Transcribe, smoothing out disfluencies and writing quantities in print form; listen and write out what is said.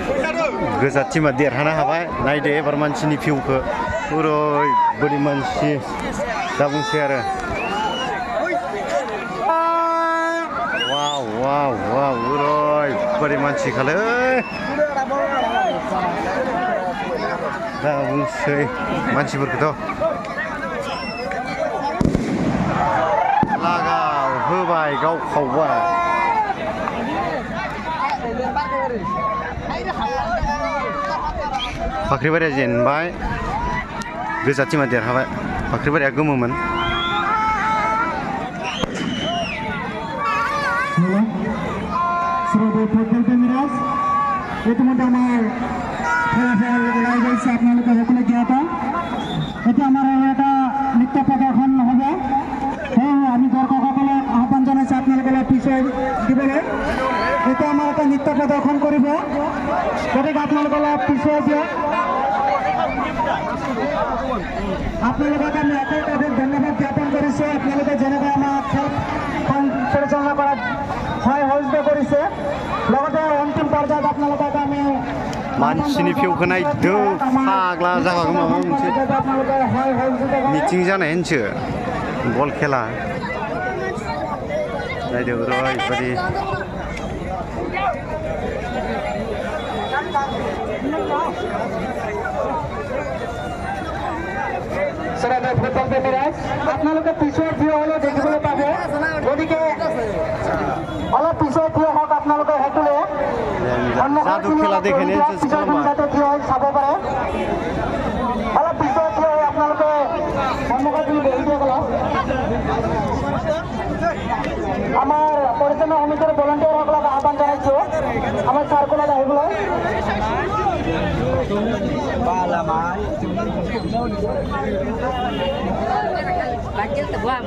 गोजा टीमा देरहानो हाबाय नायदो एबार मानसिनि भिउखौ ओरैबायदि मानसि दा बुंसै आरो वाव वाव वाव ओरैबायदि मानसिखालै दा बुंसै मानसिफोरखौथ' लागाव होबाय गावखावबाय फाख्रिबारिया जेनबाय गोजा टीमा देरहाबाय फाख्रिबारिया गोमोमोन ইতিমধ্যে আমার ফলাফল ওলাই গৈছে আপোনালোকে সকলোৱে জ্ঞাত এতিয়া আমাৰ এটা নৃত্য প্ৰদৰ্শন হ'ব আমি দৰ্শকসকলক আহ্বান জনাইছোঁ আপোনালোকে পিছুৱাই দিবলৈ এতিয়া আমাৰ এটা নৃত্য প্ৰদৰ্শন কৰিব গতিকে আপোনালোকে পিছুৱাই দিয়ক আপোনালোকক আমি অশেষ ধন্যবাদ জ্ঞাপন কৰিছোঁ আপোনালোকে যেনেকৈ আমাৰ খেলখন পৰিচালনা কৰাত সহযোগিতা কৰিছে লগতে অন্তিম পৰ্যায়ত আপোনালোকক আমি मानसिनि भिउखौ नायदो फाग्ला जाखागोन माबा मोनसे मिटिं जानायनिसो बल खेला नायदो ओरैबायदि ফুটবল প্ৰেমীৰাজ আপোনালোকে পিছৰ থিয় হ'লেও দেখিবলৈ পাব গতিকে অলপ পিছৰ থিয় হওক আপোনালোকে সেইটোৱে जादू खेला देखने যাতে থিয় হৈ চাব পাৰে অলপ পিছৰ থিয় হৈ আপোনালোকে সন্মুখত বহি দিয়ক অলপ আমাৰ পৰিচালনা সমিতিৰ ভলণ্টিয়াৰসকলক আহ্বান জনাইছোঁ আমাৰ চাৰ্কুলত আহিবলৈ Banjir tebuang.